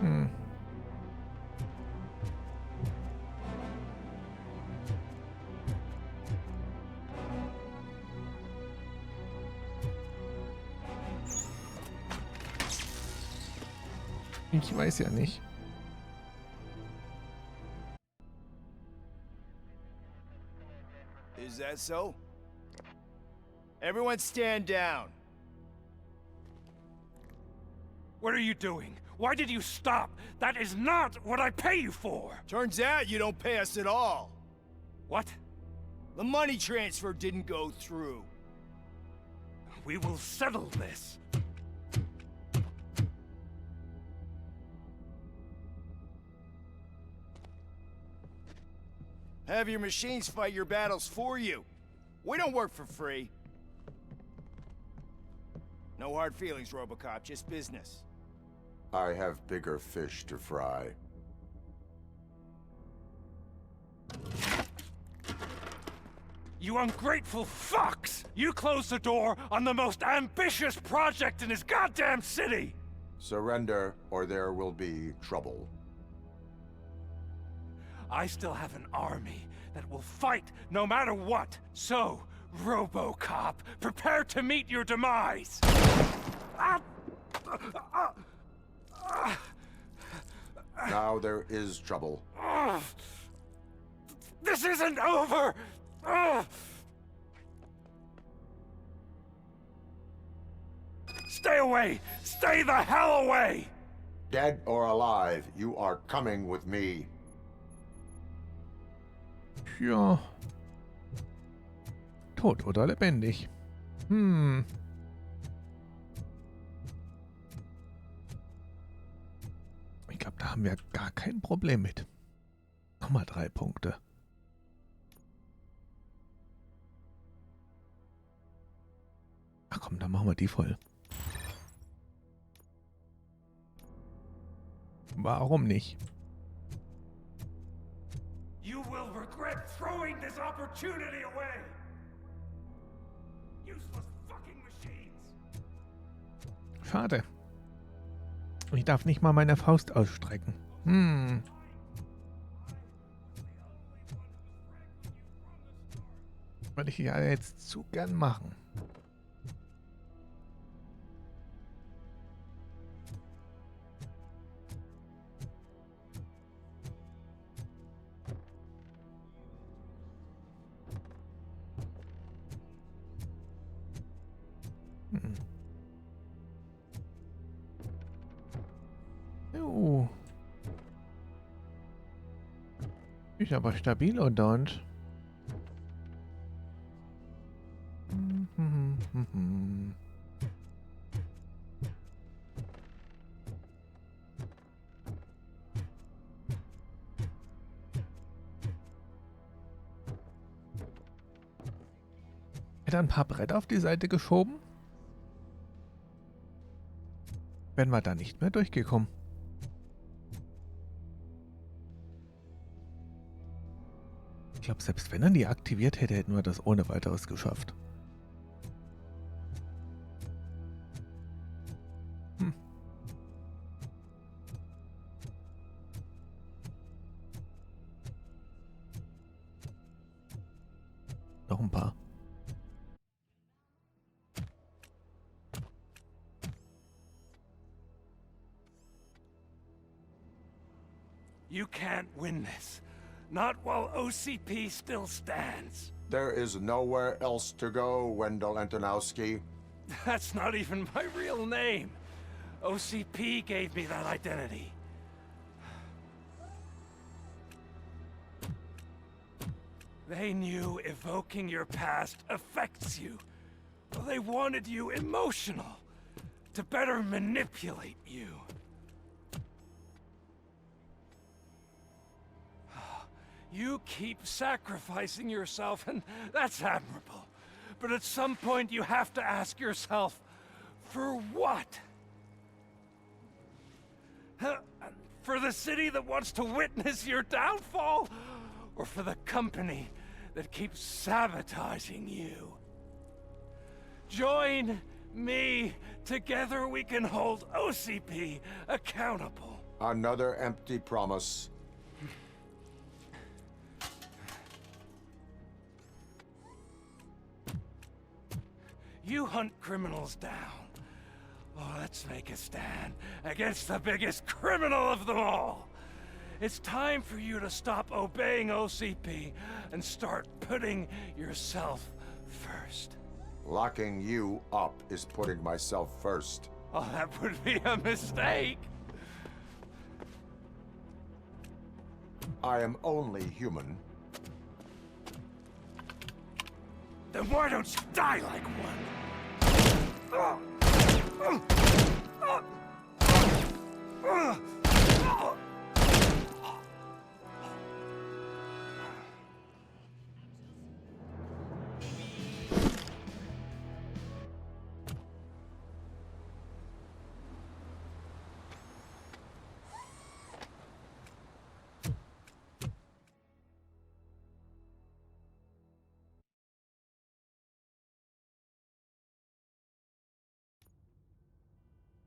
Hm. Ich weiß ja nicht. Is that so? Everyone stand down. What are you doing? Why did you stop? That is not what I pay you for! Turns out you don't pay us at all. What? The money transfer didn't go through. We will settle this. Have your machines fight your battles for you. We don't work for free. No hard feelings, RoboCop, just business. I have bigger fish to fry. You ungrateful fucks! You closed the door on the most ambitious project in this goddamn city! Surrender, or there will be trouble. I still have an army that will fight no matter what. So, RoboCop, prepare to meet your demise! Now there is trouble. This isn't over! Stay away! Stay the hell away! Dead or alive, you are coming with me. Ja. Tot oder lebendig? Hm. Ich glaube, da haben wir gar kein Problem mit. Nochmal 3 Punkte. Ach komm, dann machen wir die voll. Warum nicht? You will regret throwing this opportunity away! Useless fucking machines! Schade. Ich darf nicht mal meine Faust ausstrecken. Hm. Würde ich ja jetzt zu gern machen. Jo. Ist aber stabil und und. Hätte ein paar Bretter auf die Seite geschoben? Wären wir da nicht mehr durchgekommen. Ich glaube, selbst wenn er die aktiviert hätte, hätten wir das ohne weiteres geschafft. Hm. Noch ein paar. You can't win this. Not while OCP still stands. There is nowhere else to go, Wendell Antonowski. That's not even my real name. OCP gave me that identity. They knew evoking your past affects you. They wanted you emotional, to better manipulate you. You keep sacrificing yourself, and that's admirable. But at some point you have to ask yourself, for what? For the city that wants to witness your downfall? Or for the company that keeps sabotaging you? Join me. Together we can hold OCP accountable. Another empty promise. You hunt criminals down. Oh, let's make a stand against the biggest criminal of them all. It's time for you to stop obeying OCP and start putting yourself first. Locking you up is putting myself first. Oh, that would be a mistake. I am only human. Then why don't you die like one?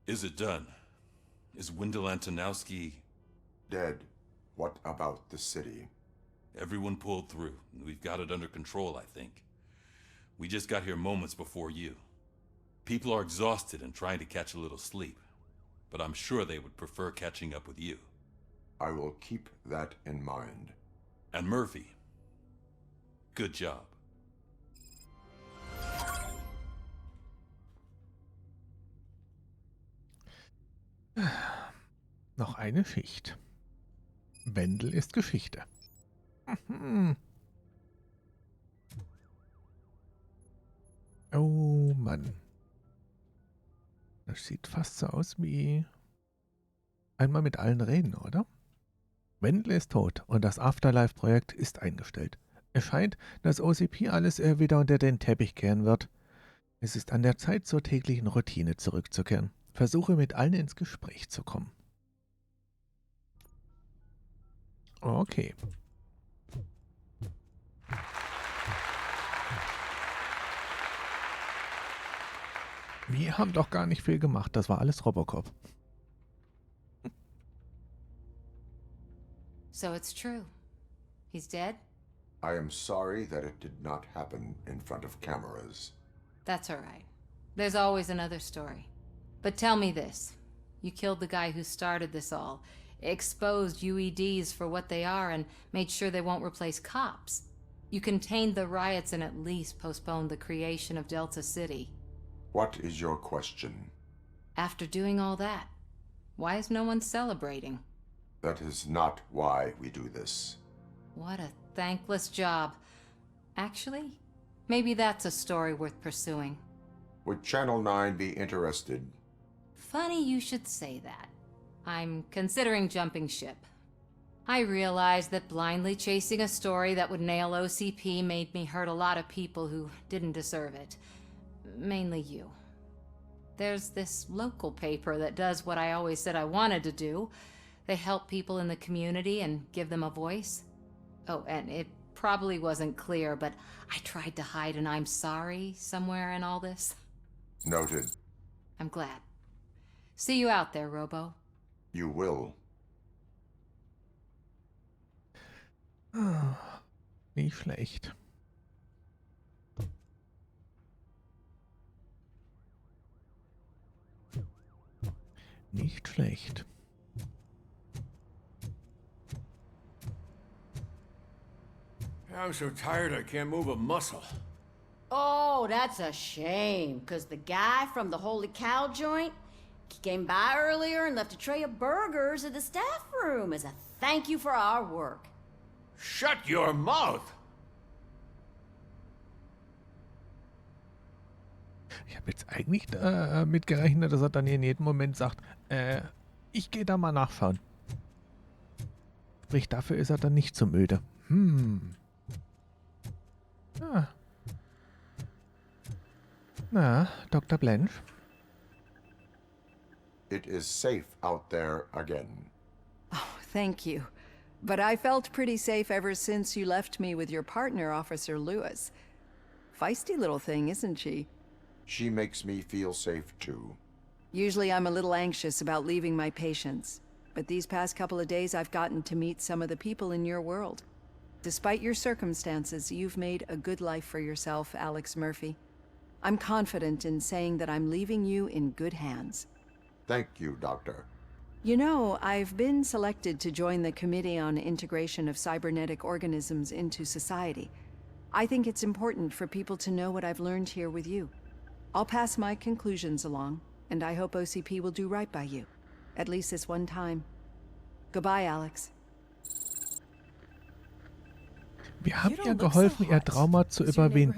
Is it done? Is Wendell Antonowski... Dead. What about the city? Everyone pulled through. We've got it under control, I think. We just got here moments before you. People are exhausted and trying to catch a little sleep. But I'm sure they would prefer catching up with you. I will keep that in mind. And Murphy. Good job. Noch eine Schicht. Wendel ist Geschichte. Oh Mann. Das sieht fast so aus wie einmal mit allen reden, oder? Wendel ist tot und das Afterlife-Projekt ist eingestellt. Es scheint, dass OCP alles wieder unter den Teppich kehren wird. Es ist an der Zeit, zur täglichen Routine zurückzukehren. Versuche mit allen ins Gespräch zu kommen. Okay. Wir haben doch gar nicht viel gemacht. Das war alles RoboCop. So it's true. He's dead? I am sorry that it did not happen in front of cameras. That's all right. There's always another story. But tell me this. You killed the guy who started this all, exposed UEDs for what they are, and made sure they won't replace cops. You contained the riots and at least postponed the creation of Delta City. What is your question? After doing all that, why is no one celebrating? That is not why we do this. What a thankless job. Actually, maybe that's a story worth pursuing. Would Channel 9 be interested? Funny you should say that. I'm considering jumping ship. I realized that blindly chasing a story that would nail OCP made me hurt a lot of people who didn't deserve it. Mainly you. There's this local paper that does what I always said I wanted to do. They help people in the community and give them a voice. Oh, and it probably wasn't clear, but I tried to hide an I'm sorry somewhere in all this. Noted. I'm glad. See you out there, Robo. You will. Nicht schlecht. Nicht schlecht. I'm so tired I can't move a muscle. Oh, that's a shame, because the guy from the Holy Cow joint, he came by earlier and left a tray of burgers in the staff room as a thank you for our work. Shut your mouth! Ich habe jetzt eigentlich mit gerechnet, dass er dann in jedem Moment sagt, ich gehe da mal nachschauen. Sprich, dafür ist er dann nicht so müde. Ah. Na, Dr. Blanche? It is safe out there again. Oh, thank you. But I felt pretty safe ever since you left me with your partner, Officer Lewis. Feisty little thing, isn't she? She makes me feel safe too. Usually I'm a little anxious about leaving my patients. but these past couple of days I've gotten to meet some of the people in your world. Despite your circumstances, you've made a good life for yourself, Alex Murphy. I'm confident in saying that I'm leaving you in good hands. Thank you, Doctor. You know, I've been selected to join the Committee on Integration of Cybernetic Organisms into Society. I think it's important for people to know what I've learned here with you. I'll pass my conclusions along, and I hope OCP will do right by you. At least this one time. Goodbye, Alex. Wir haben ihr geholfen, ihr Trauma zu überwinden.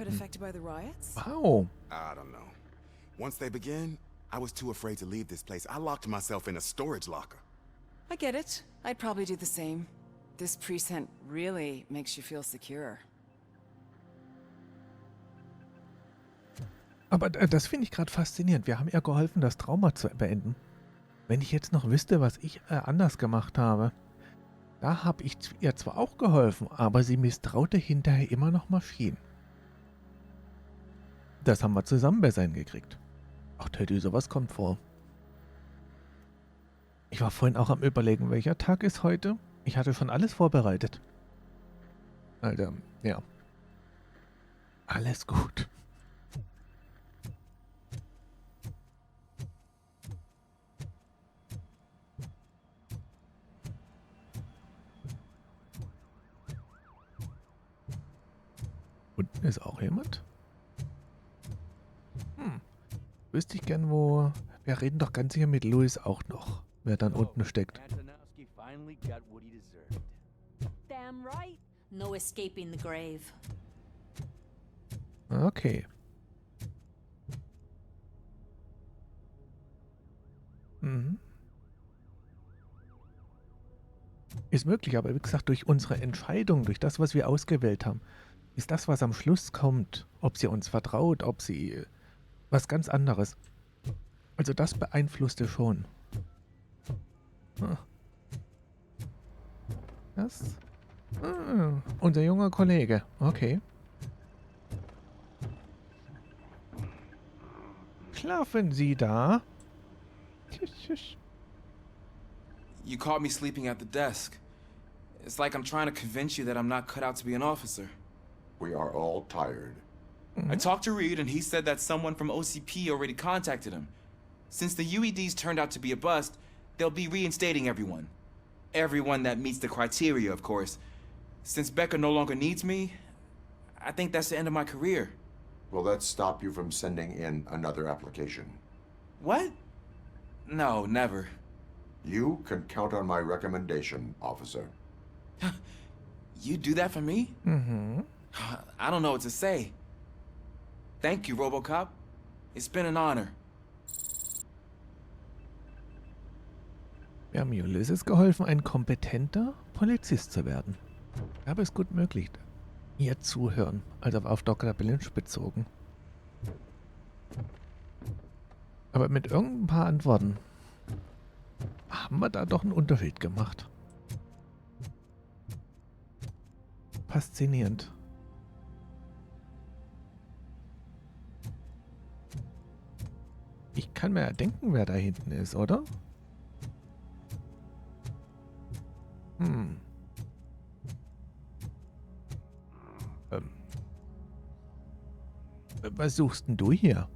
Wow. I don't know. Once they began, I was too afraid to leave this place. I locked myself in a storage locker. I get it. I'd probably do the same. This precinct really makes you feel secure. Aber das finde ich gerade faszinierend. Wir haben ihr geholfen, das Trauma zu beenden. Wenn ich jetzt noch wüsste, was ich anders gemacht habe. Da habe ich ihr zwar auch geholfen, aber sie misstraute hinterher immer noch Maschinen. Das haben wir zusammen besser hingekriegt. Ach, Teddy, sowas kommt vor. Ich war vorhin auch am Überlegen, welcher Tag ist heute? Ich hatte schon alles vorbereitet. Alter, ja. Alles gut. Unten ist auch jemand. Wüsste ich gern, wo... Wir reden doch ganz sicher mit Louis auch noch, wer dann unten steckt. Damn right. No escaping the grave. Okay. Ist möglich, aber wie gesagt, durch unsere Entscheidung, durch das, was wir ausgewählt haben, ist das, was am Schluss kommt, ob sie uns vertraut, ob sie was ganz anderes. Also das beeinflusste schon. Das? Unser junger Kollege. Okay. Schlafen Sie da? You caught me sleeping at the desk. It's like I'm trying to convince you that I'm not cut out to be an officer. We are all tired. I talked to Reed and he said that someone from OCP already contacted him. Since the UEDs turned out to be a bust, they'll be reinstating everyone. Everyone that meets the criteria, of course. Since Becca no longer needs me, I think that's the end of my career. Will that stop you from sending in another application? What? No, never. You can count on my recommendation, officer. You do that for me? I don't know what to say. Thank you, RoboCop. It's been an honor. Wir haben Ulysses geholfen, ein kompetenter Polizist zu werden. Aber es ist gut möglich. Ihr zuhören, also auf Dr. Lynch bezogen. Aber mit irgendein paar Antworten haben wir da doch einen Unterschied gemacht. Faszinierend. Ich kann mir ja denken, wer da hinten ist, oder? Was suchst denn du hier?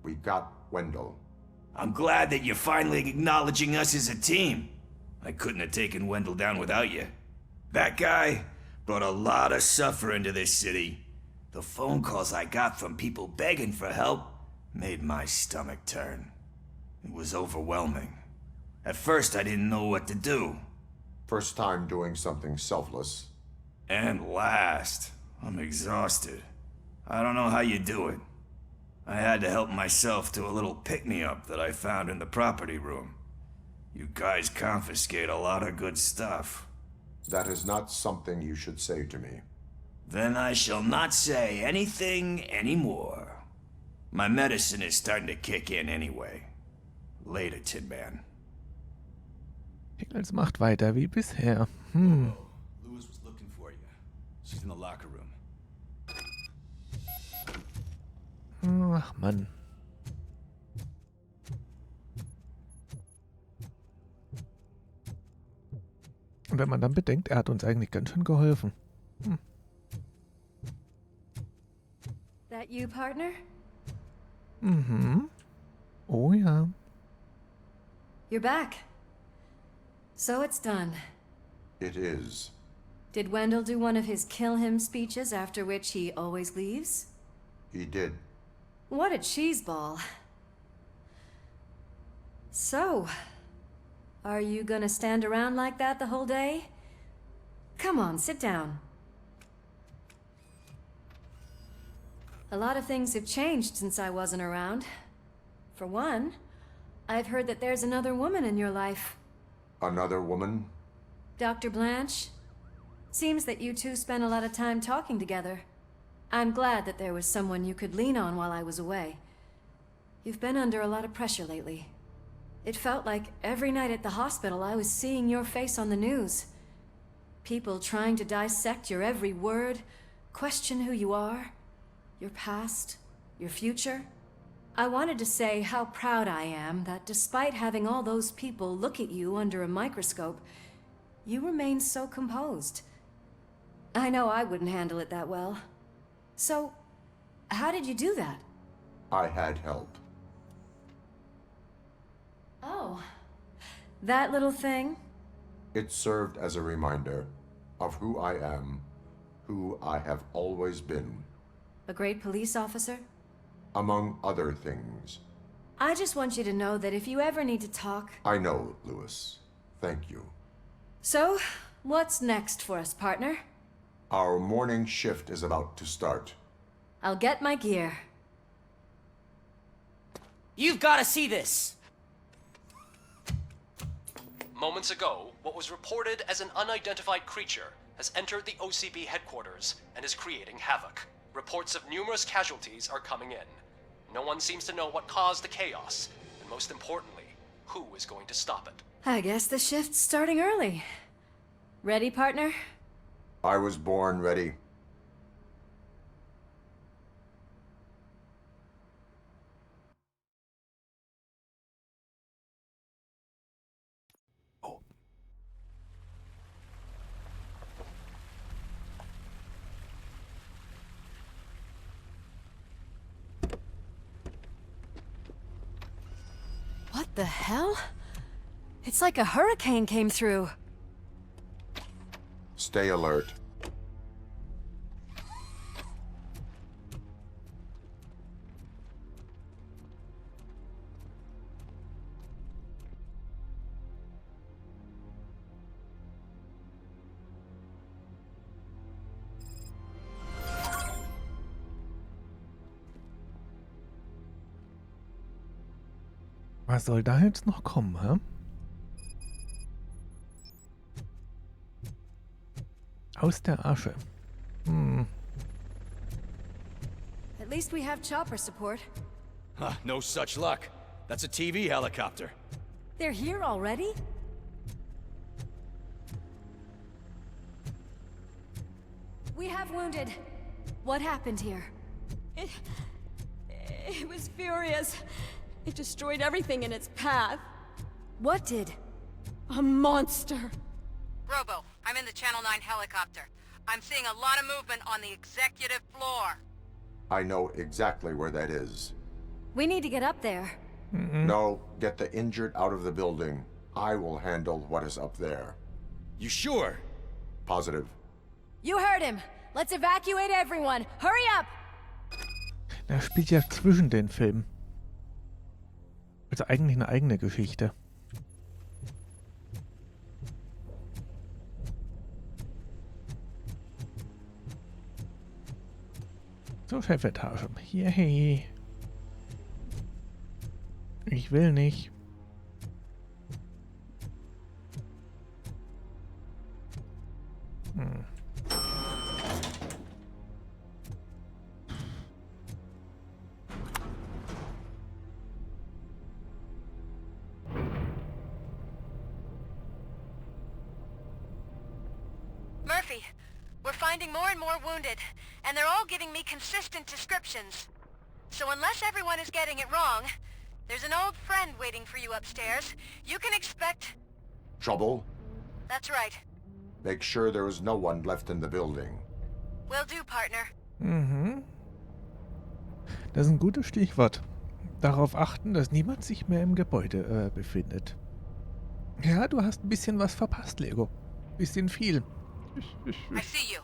We got Wendell. I'm glad that you're finally acknowledging us as a team. I couldn't have taken Wendell down without you. That guy brought a lot of suffering to this city. The phone calls I got from people begging for help made my stomach turn. It was overwhelming. At first, I didn't know what to do. First time doing something selfless. And last, I'm exhausted. I don't know how you do it. I had to help myself to a little pick-me-up that I found in the property room. You guys confiscate a lot of good stuff. That is not something you should say to me. Then I shall not say anything anymore. My medicine is starting to kick in anyway. Later, Tin Man. Pickles macht weiter wie bisher. Louis was looking for you. She's in the locker room. Ach Mann. Und wenn man dann bedenkt, er hat uns eigentlich ganz schön geholfen. That you, partner? Mhm. Oh ja. You're back. So it's done. It is. Did Wendell do one of his kill him speeches after which he always leaves? He did. What a cheeseball. So, are you gonna stand around like that the whole day? Come on, sit down. A lot of things have changed since I wasn't around. For one, I've heard that there's another woman in your life. Another woman? Dr. Blanche? Seems that you two spent a lot of time talking together. I'm glad that there was someone you could lean on while I was away. You've been under a lot of pressure lately. It felt like every night at the hospital I was seeing your face on the news. People trying to dissect your every word, question who you are, your past, your future. I wanted to say how proud I am that despite having all those people look at you under a microscope, you remain so composed. I know I wouldn't handle it that well. So, how did you do that? I had help. Oh, that little thing? It served as a reminder of who I am, who I have always been. A great police officer? Among other things. I just want you to know that if you ever need to talk... I know, Lewis. Thank you. So, what's next for us, partner? Our morning shift is about to start. I'll get my gear. You've got to see this! Moments ago, what was reported as an unidentified creature has entered the OCP headquarters and is creating havoc. Reports of numerous casualties are coming in. No one seems to know what caused the chaos, and most importantly, who is going to stop it. I guess the shift's starting early. Ready, partner? I was born ready. What the hell? It's like a hurricane came through. Stay alert. Was soll da jetzt noch kommen, hä? Aus der Asche. At least we have chopper support. Huh, no such luck. That's a TV helicopter. They're here already? We have wounded. What happened here? It was furious. It destroyed everything in its path. What did? A monster. Robo, I'm in the Channel 9 helicopter. I'm seeing a lot of movement on the executive floor. I know exactly where that is. We need to get up there. No, get the injured out of the building. I will handle what is up there. You sure? Positive. You heard him. Let's evacuate everyone. Hurry up! Er spielt ja zwischen den Filmen. Also eigentlich eine eigene Geschichte. So, Chefetage. Yay. Ich will nicht. Murphy, we're finding more and more wounded, and they're all giving me consistent descriptions. So unless everyone is getting it wrong, there's an old friend waiting for you upstairs. You can expect... Trouble? That's right. Make sure there is no one left in the building. Will do, partner. Mhm. Das ist ein gutes Stichwort. Darauf achten, dass niemand sich mehr im Gebäude befindet. Ja, du hast ein bisschen was verpasst, Lego. Bisschen viel. I see you.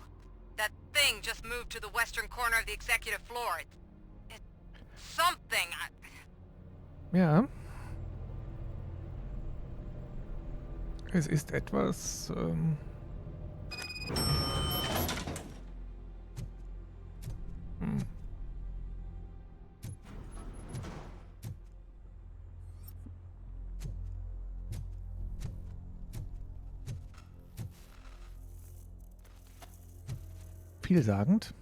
That thing just moved to the western corner of the executive floor. It's something. Ja. Es ist etwas, vielsagend.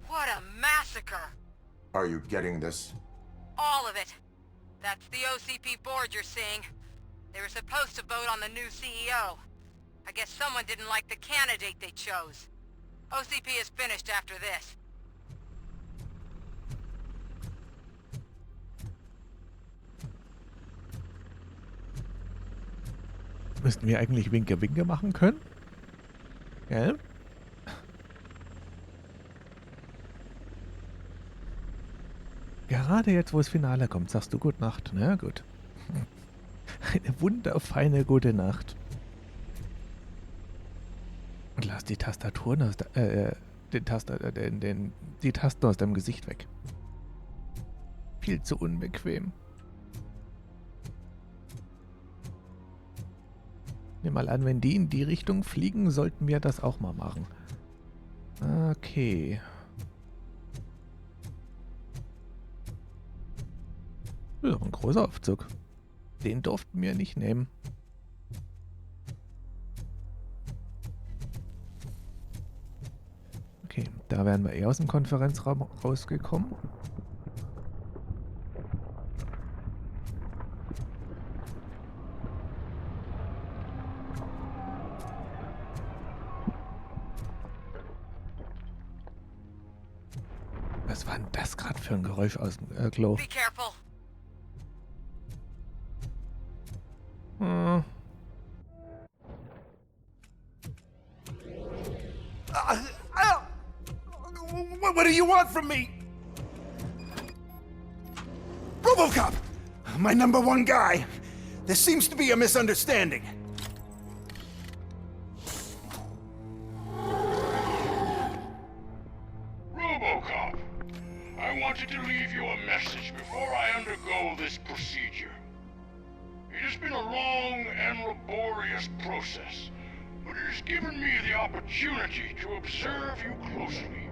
What a massacre! Are you getting this? All of it. That's the OCP board you're seeing. They were supposed to vote on the new CEO. I guess someone didn't like the candidate they chose. OCP is finished after this. Müssten wir eigentlich Winke-Winke machen können? Gell? Gerade jetzt, wo das Finale kommt, sagst du Gute Nacht. Na gut. Eine wunderfeine gute Nacht. Und lass die Tastaturen aus die Tasten aus deinem Gesicht weg. Viel zu unbequem. Nimm mal an, wenn die in die Richtung fliegen, sollten wir das auch mal machen. Okay. Das ist doch ein großer Aufzug. Den durften wir nicht nehmen. Okay, da wären wir eher aus dem Konferenzraum rausgekommen. Was war denn das gerade für ein Geräusch aus dem Klo? Be careful. What do you want from me? RoboCop! My #1 guy. There seems to be a misunderstanding. RoboCop, I wanted to leave you a message before I undergo this procedure. It has been a long and laborious process, but it has given me the opportunity to observe you closely.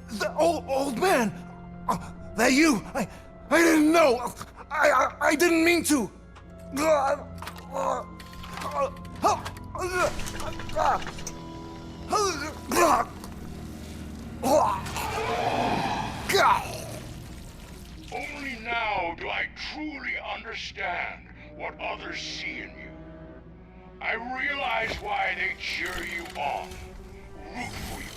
The old man! That you? I didn't know! I didn't mean to! Only now do I truly understand what others see in you. I realize why they cheer you on, root for you.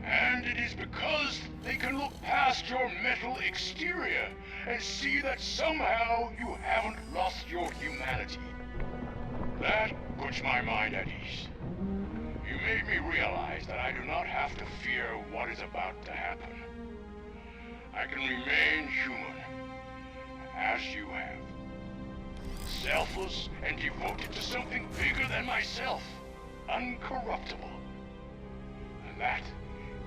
And it is because they can look past your metal exterior and see that somehow you haven't lost your humanity. That puts my mind at ease. You made me realize that I do not have to fear what is about to happen. I can remain human, as you have. Selfless and devoted to something bigger than myself. Uncorruptible. And that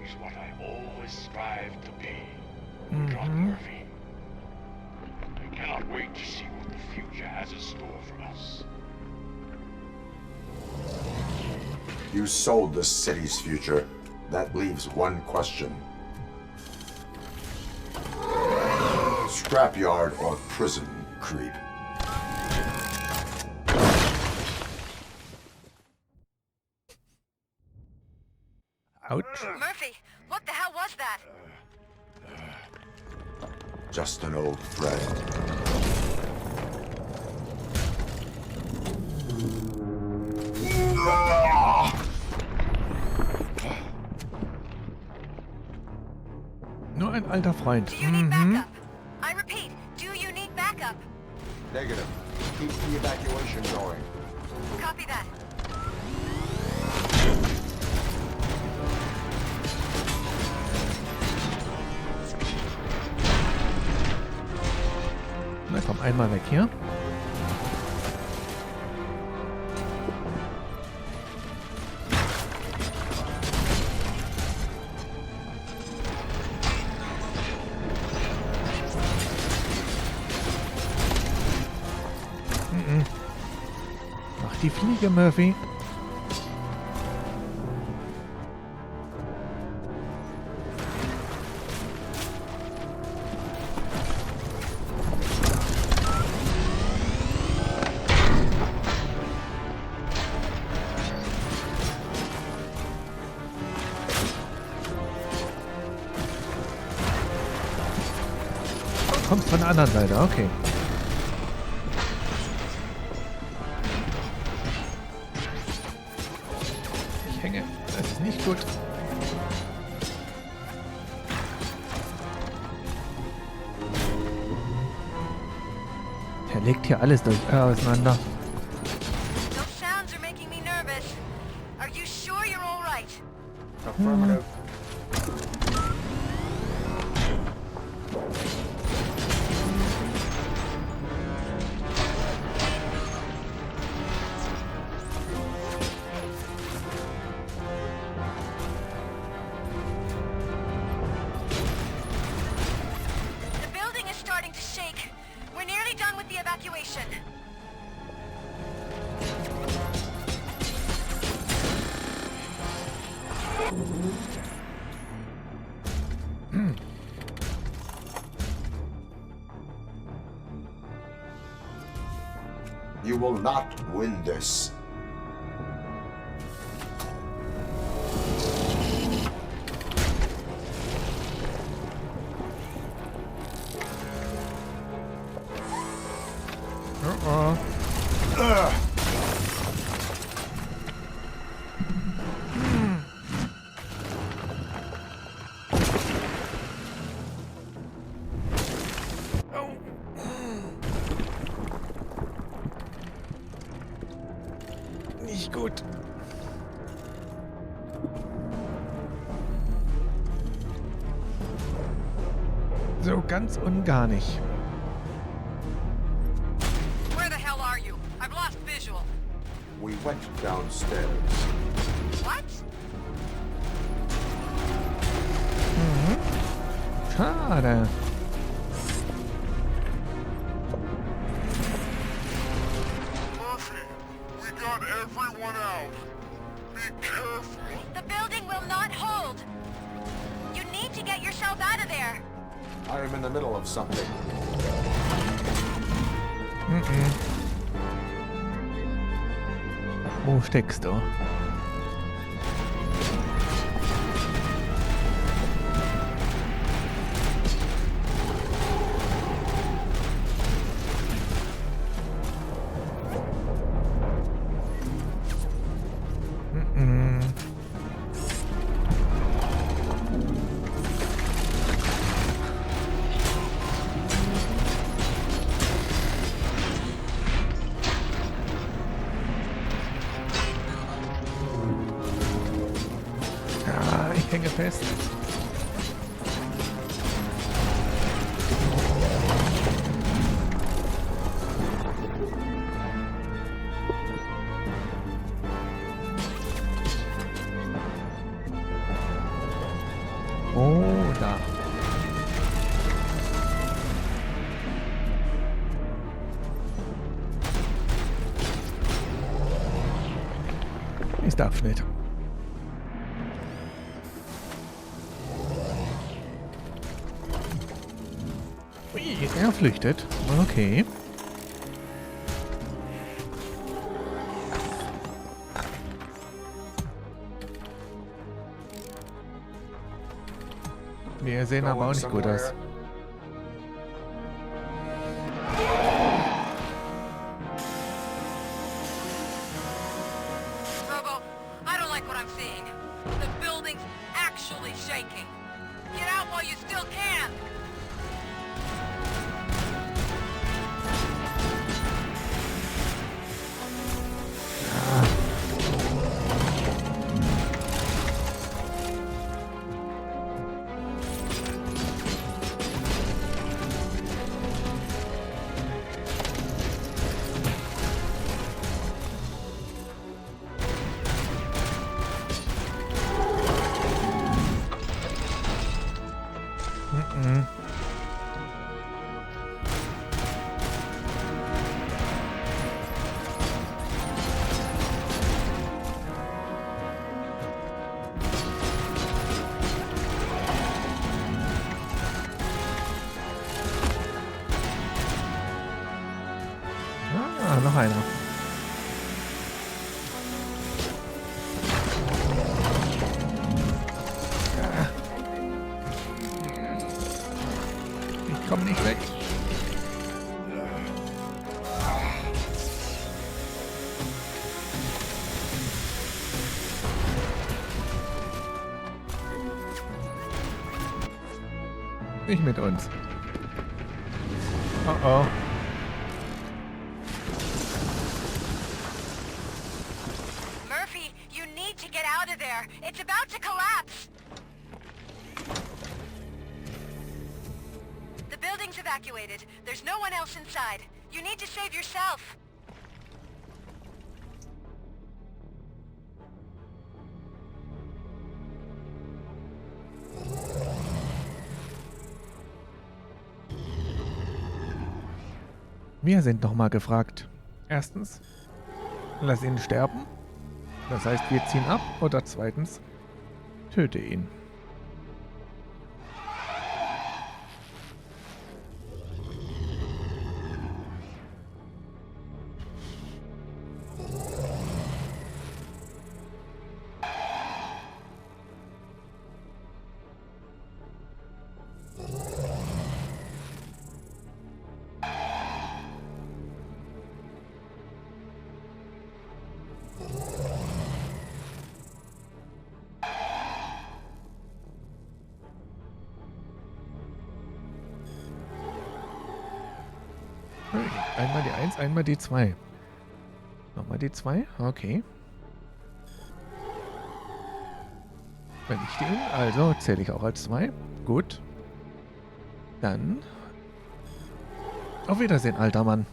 is what I always strive to be. Doc Murphy. I cannot wait to see what the future has in store for us. You sold this city's future. That leaves one question. Scrapyard or prison, creep? Ouch. Murphy, what the hell was that? Just an old friend. ein alter Freund. Do you need backup? I repeat, do you need backup? Negative. Keep the evacuation going. Copy that. Na komm, einmal weg hier. Mach die Fliege, Murphy. Kommst von der anderen Seite, okay. Ich hänge. Das ist nicht gut. Der legt hier alles auseinander. Those sounds are making me nervous. Are you sure you're all right? Affirmative. The building is starting to shake. We're nearly done with the evacuation. You will not win this. Nicht gut. So ganz und gar nicht. Where the hell are you? I've lost visual. We went downstairs. What? Schade. Murphy, we got everyone out. Be careful. The building will not hold. You need to get yourself out of there. I am in the middle of something. Wo steckst du? Ich hänge fest. Oh, da. Ich darf nicht. Ui, er flüchtet. Okay. Wir sehen aber auch nicht gut aus. Robo, I don't like what I'm seeing. The building's actually shaking. Get out while you still can! Noch einer. Ich komme nicht weg. Nicht mit uns. Oh oh. It's about to collapse! The building's evacuated. There's no one else inside. You need to save yourself. Wir sind nochmal gefragt. Erstens, lass ihn sterben. Das heißt, wir ziehen ab. Oder zweitens, töte ihn. Einmal die 1, einmal die 2. Nochmal die 2, okay. Vernichte ihn, also zähle ich auch als 2. Gut. Dann auf Wiedersehen, alter Mann.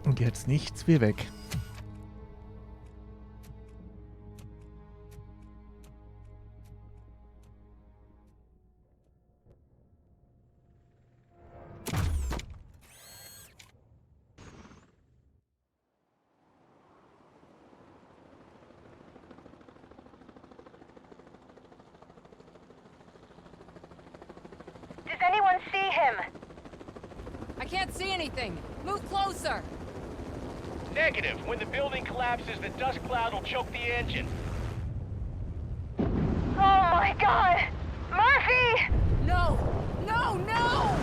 Und jetzt nichts wie weg. Does anyone see him? I can't see anything. Move closer. Negative. When the building collapses, the dust cloud will choke the engine. Oh my god! Murphy! No! No, no!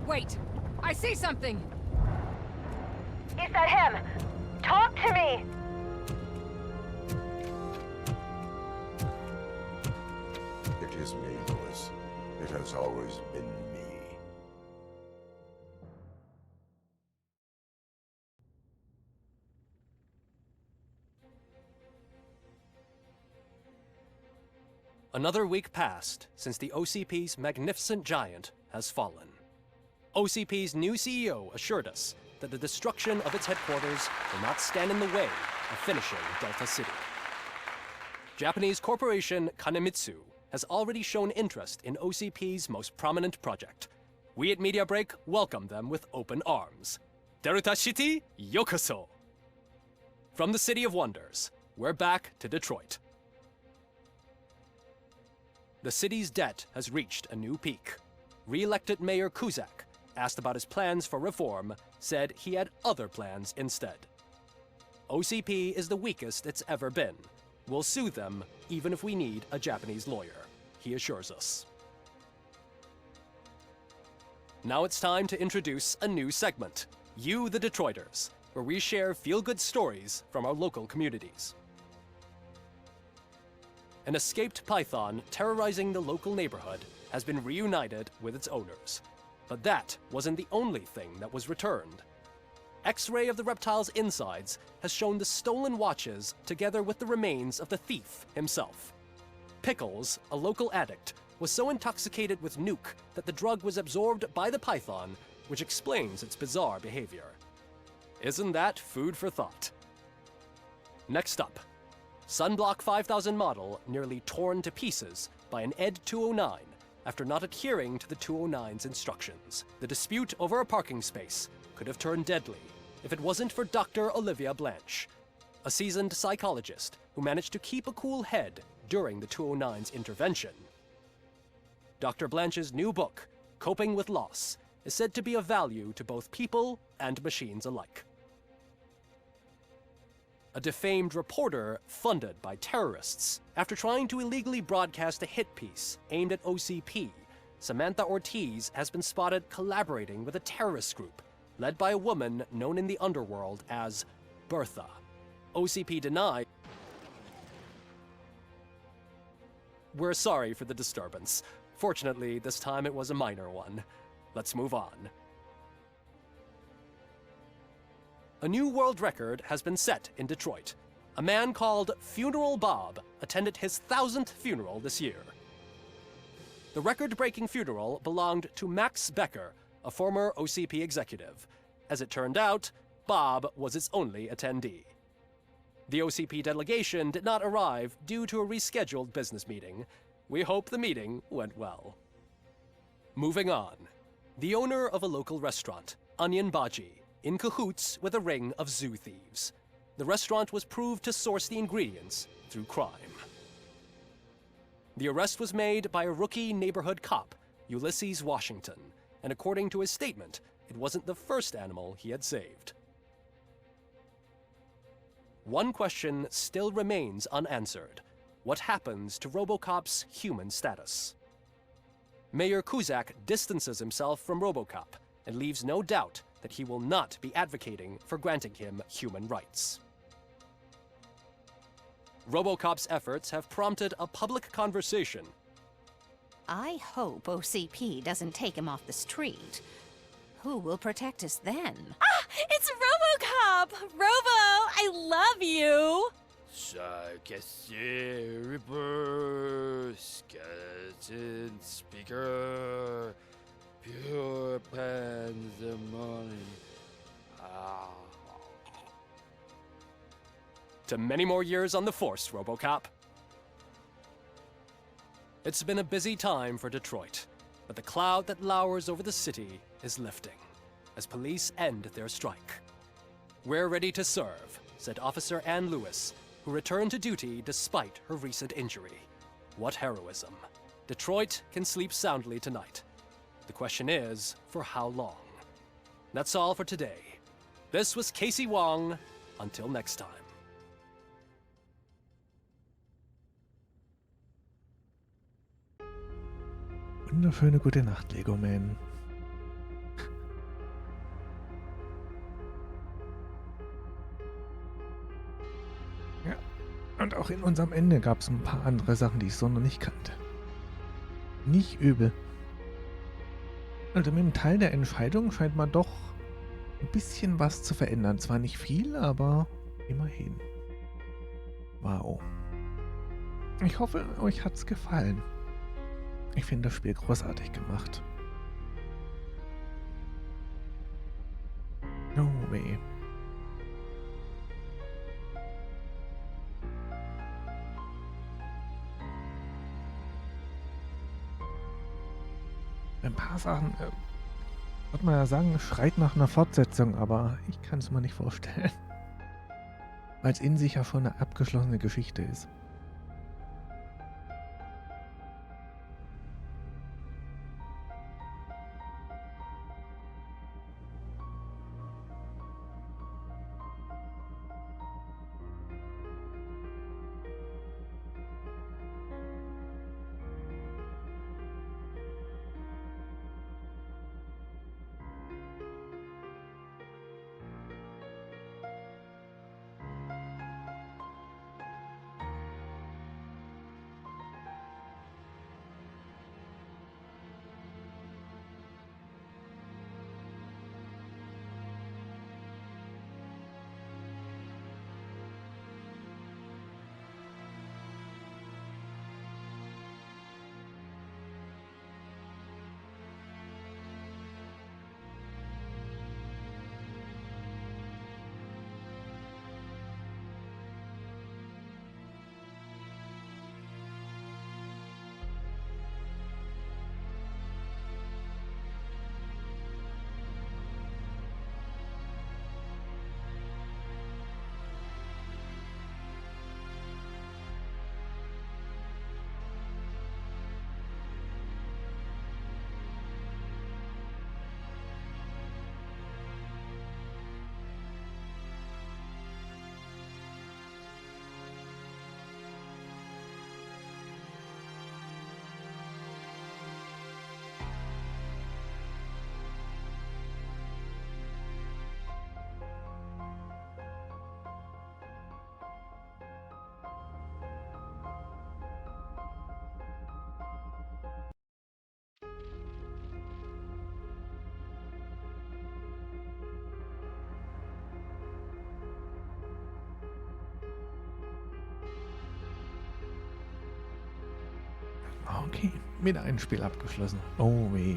Wait! I see something! Is that him? Talk to me! It is me, Louis. It has always been me. Another week passed since the OCP's magnificent giant has fallen. OCP's new CEO assured us that the destruction of its headquarters will not stand in the way of finishing Delta City. Japanese corporation Kanemitsu has already shown interest in OCP's most prominent project. We at Media Break welcome them with open arms. Delta City, yokoso! From the City of Wonders, we're back to Detroit. The city's debt has reached a new peak. Re-elected Mayor Cusack, asked about his plans for reform, said he had other plans instead. OCP is the weakest it's ever been. We'll sue them even if we need a Japanese lawyer, he assures us. Now it's time to introduce a new segment, You the Detroiters, where we share feel-good stories from our local communities. An escaped python terrorizing the local neighborhood has been reunited with its owners. But that wasn't the only thing that was returned. X-ray of the reptile's insides has shown the stolen watches together with the remains of the thief himself. Pickles, a local addict, was so intoxicated with nuke that the drug was absorbed by the python, which explains its bizarre behavior. Isn't that food for thought? Next up, Sunblock 5000 model nearly torn to pieces by an ED 209 after not adhering to the 209's instructions. The dispute over a parking space could have turned deadly if it wasn't for Dr. Olivia Blanche, a seasoned psychologist who managed to keep a cool head during the 209's intervention. Dr. Blanche's new book, Coping with Loss, is said to be of value to both people and machines alike. A defamed reporter funded by terrorists. After trying to illegally broadcast a hit piece aimed at OCP, Samantha Ortiz has been spotted collaborating with a terrorist group led by a woman known in the underworld as Bertha. OCP denied. We're sorry for the disturbance. Fortunately, this time it was a minor one. Let's move on. A new world record has been set in Detroit. A man called Funeral Bob attended his 1000th funeral this year. The record-breaking funeral belonged to Max Becker, a former OCP executive. As it turned out, Bob was its only attendee. The OCP delegation did not arrive due to a rescheduled business meeting. We hope the meeting went well. Moving on. The owner of a local restaurant, Onion Baji, in cahoots with a ring of zoo thieves. The restaurant was proved to source the ingredients through crime. The arrest was made by a rookie neighborhood cop, Ulysses Washington, and according to his statement, it wasn't the first animal he had saved. One question still remains unanswered. What happens to RoboCop's human status? Mayor Cusack distances himself from RoboCop and leaves no doubt that he will not be advocating for granting him human rights. RoboCop's efforts have prompted a public conversation. I hope OCP doesn't take him off the street. Who will protect us then? Ah! It's RoboCop! Robo, I love you! Reaper, skeleton speaker, pure pandemonium. To many more years on the force, RoboCop. It's been a busy time for Detroit, but the cloud that lowers over the city is lifting as police end their strike. We're ready to serve, said Officer Ann Lewis, who returned to duty despite her recent injury. What heroism. Detroit can sleep soundly tonight. The question is, for how long? That's all for today. This was Casey Wong. Until next time. Wunderschöne gute Nacht, Lego Man. Ja, und auch in unserem Ende gab es ein paar andere Sachen, die ich so noch nicht kannte. Nicht übel. Also mit dem Teil der Entscheidung scheint man doch ein bisschen was zu verändern. Zwar nicht viel, aber immerhin. Wow. Ich hoffe, euch hat's gefallen. Ich finde das Spiel großartig gemacht. Oh. weh. Ein paar Sachen, würde man ja sagen, schreit nach einer Fortsetzung, aber ich kann es mir nicht vorstellen. Weil es in sich ja schon eine abgeschlossene Geschichte ist. Okay, wieder ein Spiel abgeschlossen. Oh weh.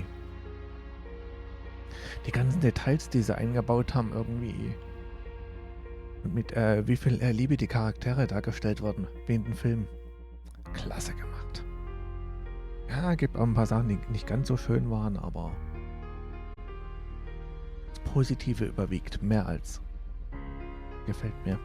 Die ganzen Details, die sie eingebaut haben, irgendwie. Und mit wie viel Liebe die Charaktere dargestellt wurden, wie in den Filmen. Klasse gemacht. Ja, gibt auch ein paar Sachen, die nicht ganz so schön waren, aber das Positive überwiegt mehr als gefällt mir.